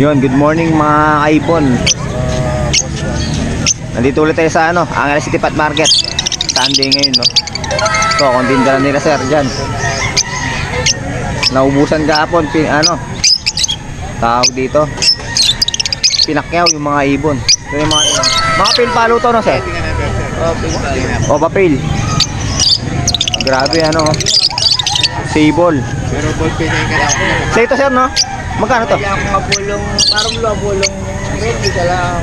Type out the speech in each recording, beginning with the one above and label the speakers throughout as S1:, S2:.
S1: Yun, good morning mga kaipon. Nandito ulit tayo sa Angeles City Pet Market. Sunday ngayon, no. So, kung tindahan nila sir dyan. Naubusan kahapon, tawag dito. Pinakyaw yung mga ibon. So, yung mga pilpalo to, no sir? O, papil. Grabe, sable.
S2: Pero ballpen na yung kailangan.
S1: Sa ito sir, no? Magkano to?
S2: Kaya mga bulong, parang bulong red, di ka lang.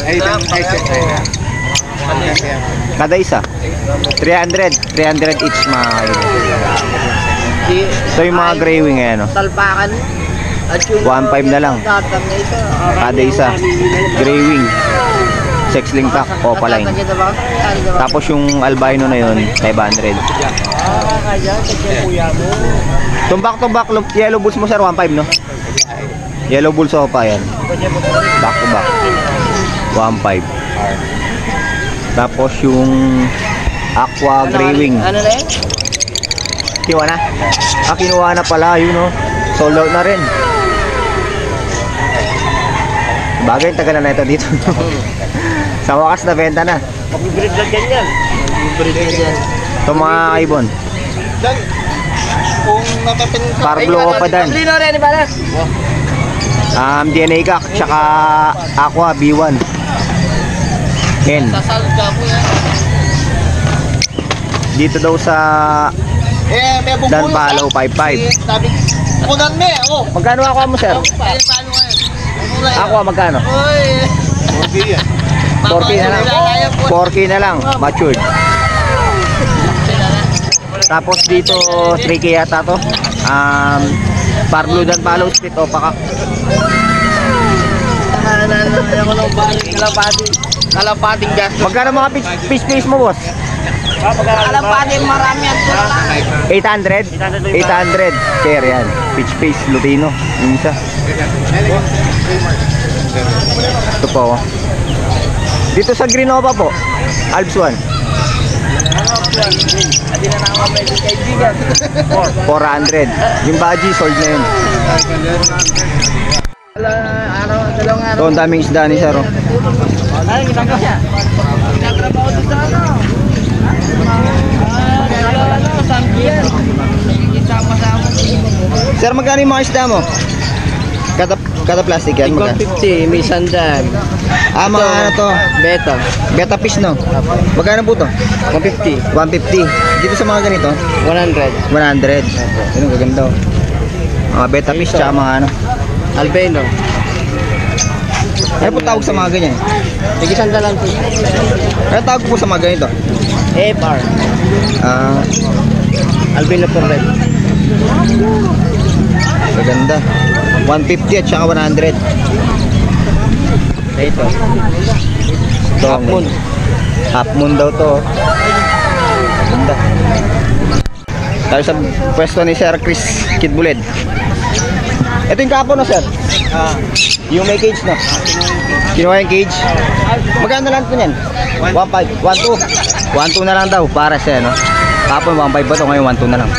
S2: Ay, itang set na.
S1: Kada isa 300 each mga kaibon. So yung mga gray wing
S2: Talpakan.
S1: 1.5 na lang kada isa. Gray wing, sexling pack, opaline. Tapos yung albino na yun 500. Tumbak yellow bulls mo sir 1.5 no? Yellow bulls opa yan. Back to back 1.5. Tapos yung aqua gray wing.
S2: Ano na yun?
S1: Kinuha na? Kinuha na pala yun, no? Sold out na rin. Bagay, tagal na ito dito. Sa wakas na benta na.
S2: Mag-breed lang yan. Mag-breed lang yan.
S1: Ito mga kaibon.
S2: Kung napapansin sa...
S1: Parblo pa dan.
S2: Lino rin, di ba na?
S1: DNA Gak, tsaka aqua B1. Ken.
S2: Sasal ka po yan.
S1: Dito daw sa
S2: may bubulong
S1: Dan Palo 5.5.
S2: Kunan me, oh.
S1: Magkano aqua mo sir? Aqua magkano? 4K na lang. 4K na lang, matured. Tapos dito 3K yata to. Parblo Dan Palo split o pakak.
S2: Ako nung kalapating gas.
S1: Magkano mga fish mo boss?
S2: Kalapating marami yan.
S1: 800? 800. Share yan. Fish Lutino. Yung isa. Ito po. Dito sa Grenova po. Alps 1. 400. Yung baji sold na yun. Ito ang daming isda ni Saro.
S2: Ay, ginagawa siya. Nagtrabaho doon sa Sambian. Sama-sama.
S1: Sir, magkano yung mga isda mo? Kada plastic yan?
S2: 150, may sandan.
S1: Mga to? Beta fish no? Magkano po to?
S2: 150.
S1: 150. Dito sa mga ganito?
S2: 100.
S1: 100. Yun ang gaganda. Mga beta fish tsaka mga
S2: Albino.
S1: Ano po tawag sa mga ganyan?
S2: Sige, sandan lang po.
S1: Ano tawag po sa mga ganito?
S2: FR. Albino po red.
S1: Maganda. 150 at saka 100.
S2: Ito.
S1: Half moon. Half moon daw to. Maganda. Tayo sa pwesto ni Sir Chris Kidbuled. Ito yung kapo no sir? Yung may cage no? Kinuha yung cage? Magkano lang ito yan? 1.5? 1.2? 1.2 na lang daw para siya no? Kapon 1.5 ba ito? Ngayon 1.2 na lang.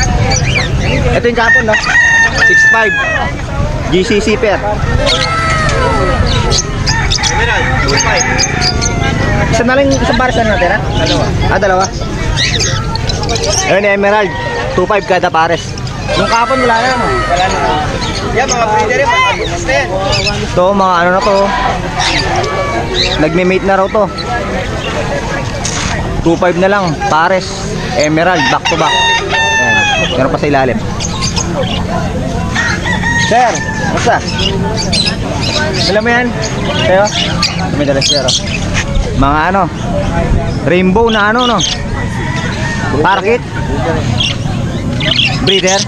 S1: Ito yung kapon no? 6.5 GCC pair. Isa na lang, isang pares na natin ha? Dalawa? Ayun Emerald 2.5 kada pares. Yung kapon wala na no? Wala na. Yan mga breeder yan, mga business na yan. Ito mga na to. Nagme-mate na raw to. 2.5 na lang pares. Emerald back to back. Ayan. Meron pa sa ilalim. Sir, basta? Alam mo yan? Sa'yo? May dala sir mga rainbow na no? Parkit? Breeder?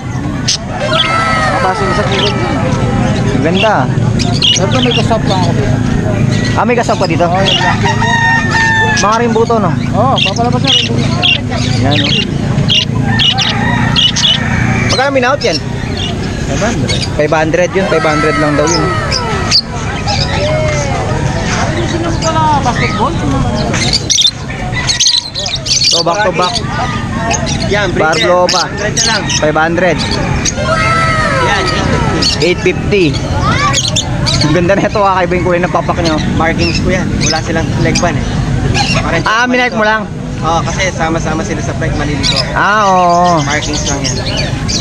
S1: Kapasok sa kulod. Ganda.
S2: Ito may kasap pa ako.
S1: May kasap pa dito? Mga rainbow to no?
S2: Papalabas na rainbow.
S1: Yan no? Magkano min-out yan? 500 yun, 500 lang daw yun. So back to back. Parblo pa. 500.
S2: Yan,
S1: 850. Ang ganda na ito, kakaiba yung kulay ng papak nyo.
S2: Markings ko yan. Wala silang flag ban eh.
S1: Minark mo lang.
S2: Oo, kasi sama-sama sila sa flag, malilito ako.
S1: Oo.
S2: Markings lang yan.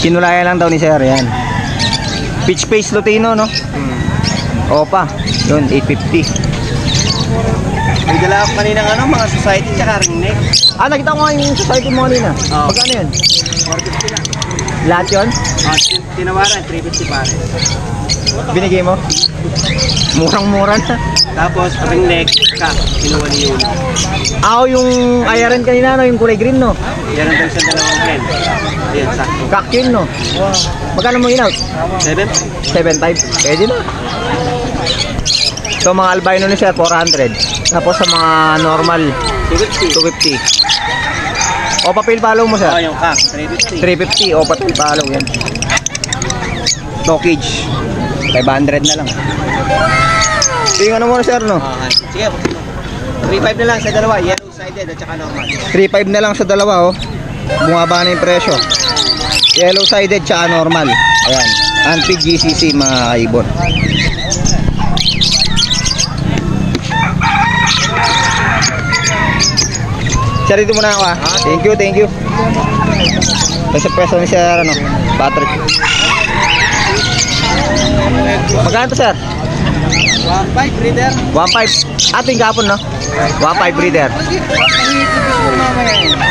S1: Kinulayan lang daw ni Sir, yan. Pitch face Lutino, no? Opa, yun, 850.
S2: May dala ako kanina mga society tsaka ring neck.
S1: Nakita ko nga yung society mo kanina.
S2: Oo.
S1: Magkano yun?
S2: 450 lang.
S1: Lahat yun?
S2: Tinawaran, 350 pare.
S1: Binigay mo? Murang-mura na.
S2: Tapos, ring neck, kinuha ni Yun.
S1: Yung ayaran kanina, no? Yung kulay green, no?
S2: Yan ang sa dalawang friend. Ayan, sakto.
S1: Kak yun, no? Magkano mo in-out?
S2: 7?
S1: 7.5. Pwede na. So mga albino ni Sir, 400. Tapos sa mga normal, 250. O papel follow mo, Sir?
S2: Yung kak, 350.
S1: 350. O papel follow, yan. Stockage 500 na lang. Tingnan mo na, Sir, no?
S2: Okay. Sige. 3.5 na lang sa dalawa. Yellow sided at saka normal.
S1: 3.5 na lang sa dalawa, oh. Bumaba na yung presyo. Yellow sided tsaka normal. Ayan. Anpig GCC, mga kaibon. Sir, dito muna ako, ha. Thank you. Sa presyo ni Sir, Patrick. Magkano to, Sir?
S2: 1.5 breeder.
S1: 1.5. Ating kapon, no? 1.5 breeder.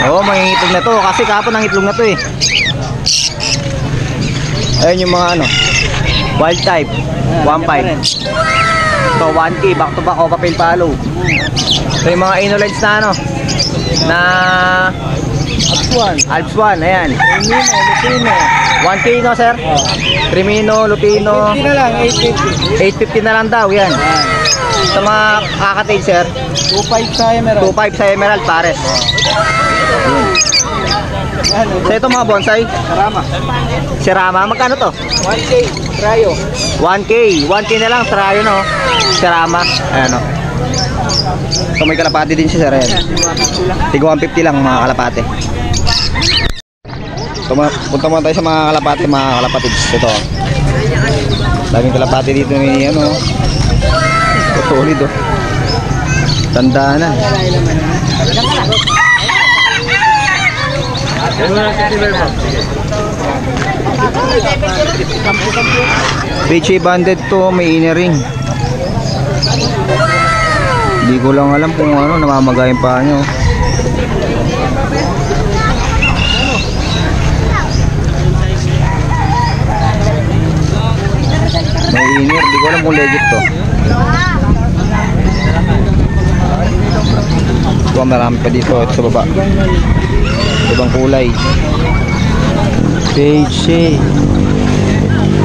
S1: Oo, mangingitlog na to. Kasi kapon ang itlog na to, eh. Ayun yung mga wild type. 1.5. So 1K, back to back, o papel follow. So yung mga inolines na na Alps 1, ayan.
S2: Lutino.
S1: 1K, no, Sir? Trimino, Lutino.
S2: 50 na lang, 850.
S1: 850 na lang daw, yan. Sa mga kakatail, Sir,
S2: 2.5 sa emerald.
S1: 2.5 sa Emerald, pares. So ito mga bonsai,
S2: Karama.
S1: Serama, magkano to?
S2: 1K, Rayo.
S1: 1K na lang, Serayo, no? Serama, ayan, no? So may kalapati din si Sir, ayan. Tigo 150 lang, mga kalapati. So punta muna tayo sa mga kalapati, mga kalapatids. Ito, daming kalapati dito ni solid, oh. Tanda na. Peche banded to, may inner ring. Hindi ko lang alam kung namamagay pa nyo. May inner, hindi ko alam kung legit to. Marami pa dito, ito sa baba. Ibang kulay. Peche.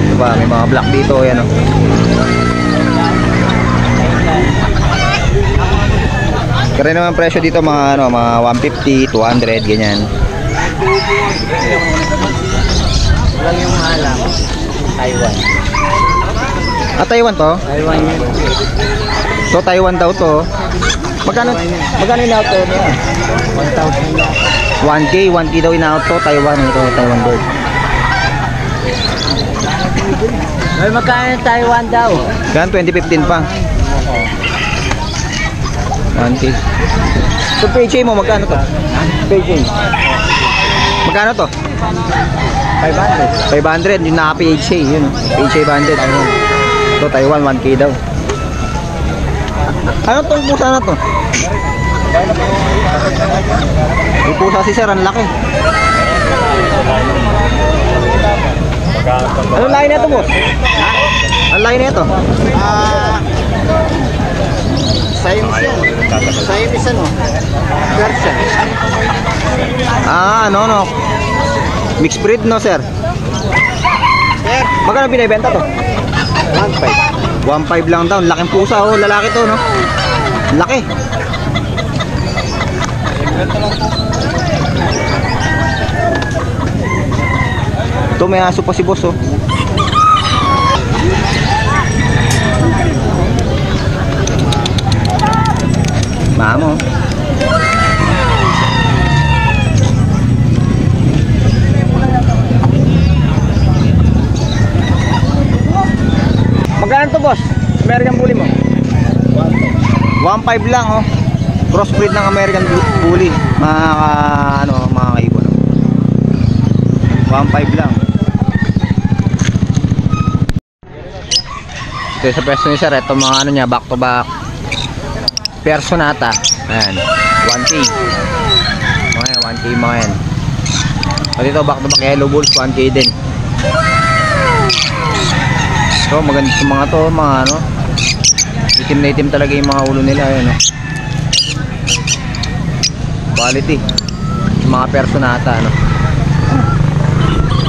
S1: Diba, may mga black dito, ayan, oh. Kaya naman presyo dito mga mga 150, 200 ganyan.
S2: Lang yung halang. Taiwan.
S1: Taiwan to?
S2: Taiwan yun.
S1: So Taiwan daw to. Magkano in-auto niya? 1K 1K daw in-auto Taiwan, ito Taiwan bird.
S2: Ay, magkano Taiwan daw?
S1: Gan 2015 pa. 1K. So PJ mo magkano to? PJ. Magkano to? 500 yung naka-PHA yun. PHA banded. Ito Taiwan 1K daw. Ano tong pusa na to? Yung pusa si Sir, ang laki. Anong lahi na ito, boss? Anong lahi na ito?
S2: Siamese Persian.
S1: Mixed breed, no, Sir?
S2: Sir,
S1: Magkano binibenta to?
S2: 1.5.
S1: 1.5 lang daw. Laking pusa, oh. Lalaki to, no? Laki. Ito may aso pa si boss, oh. Mamo. Magkano to, boss? American Bully mo? 1.5 lang oh. Crossbreed ng American Bully. Mga kaibon. 1.5 lang. Ito sa pwesto ni Sir, ito mga ano niya, back to back Personata. Ayan, 1K. Mga yan, 1K mga yan. At ito back to back Yellow Bulls, 1K din. So maganda itong mga to, mga ano, itim na itim talaga yung mga ulo nila. Ayan, oh. Quality yung mga Personata, ano.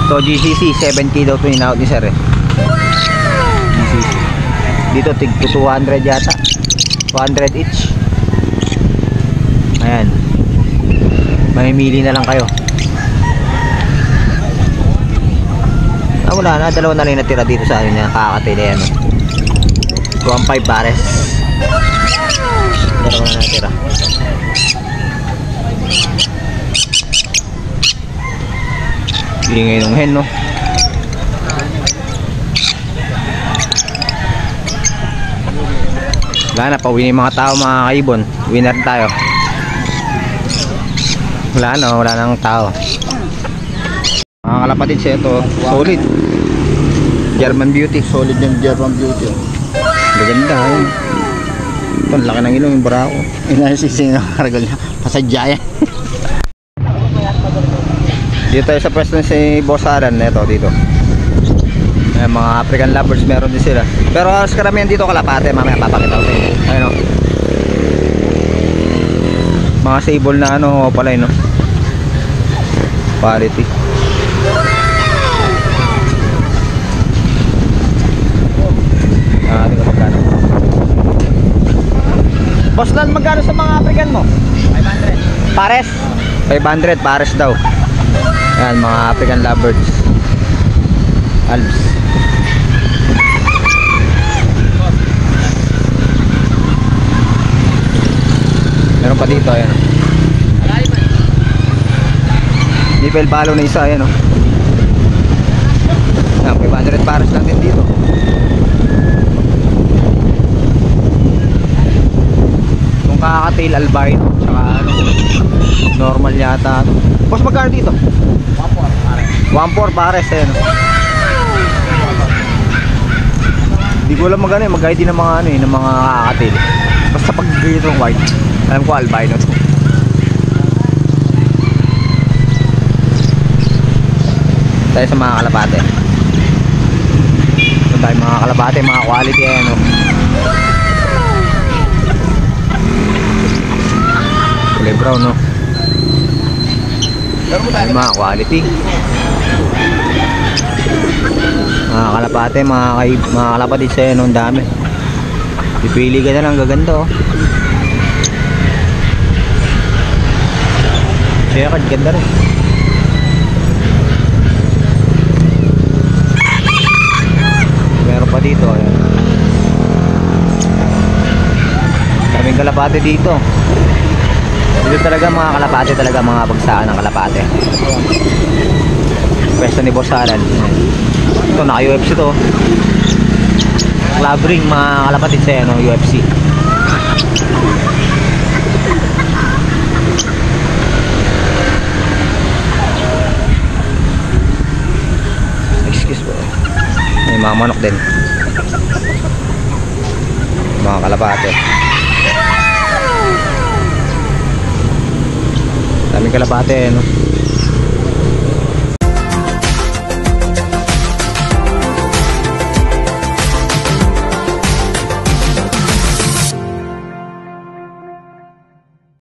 S1: So GCC 7K daw ito in-out ni Sir eh. GCC dito tig 200 yata, 200 each. Ayan, mamimili na lang kayo. Wala na, dalawa na lang natira dito sa akin, kakatili yan 1.5 pares, dalawa na natira. Ingay ng hen, no? Wala na, pauwi na yung mga tao, mga kaibon. Winner tayo. Wala na, wala nang tao. Mga kalapatid siya ito, solid German Beauty.
S2: Solid yung German Beauty.
S1: Maganda yun. Ito, laki ng ilong yung barako.
S2: Inasising ang karagol niya. Pasadya yan.
S1: Dito tayo sa pwesto si Boss Alan. Ito, dito. Ayan, mga African lovers, meron din sila. Pero halos karamihan dito kalapate. Mamaya papakita ko sa inyo. Ayun, o. Mga sable na ano pala yun, no? Quality. Tingnan magkano. Boss Lan, magkano sa mga African mo? 500. Pares? 500 pares daw. Ayan, mga African lovebirds. Alps. Meron pa dito, ayan. Nipel balo na isa, ayan, oh. Ayan, 500 pares lang din dito. Kung kakatail albino, tsaka ano, normal yata. Boss, magkano dito? 1.4 pares, ayan. Hindi ko alam magkano, mag-ID ng mga ano, ng mga kakatail. Basta pag dito ng white, alam ko albino to. Tayo sa mga kalapate. Ito tayo mga kalapate, mga quality, ayan, oh. Kulay brown, no? Ay, mga quality. Mga kalapate, mga kalapatid sa'yo, no? Ang dami. Pipili ka na lang, gaganda, oh. Checkered, ganda rin. Meron pa dito, ayan. Kaming kalapate dito. Dito talaga mga kalapate, talaga mga bagsakan ng kalapate. Pwesto ni Boss Alan. Ito, naka-UFC to. Club ring, mga kalapatid sa ano, UFC. Excuse po. May mga manok din. Mga kalapate. Daming kalapate, no?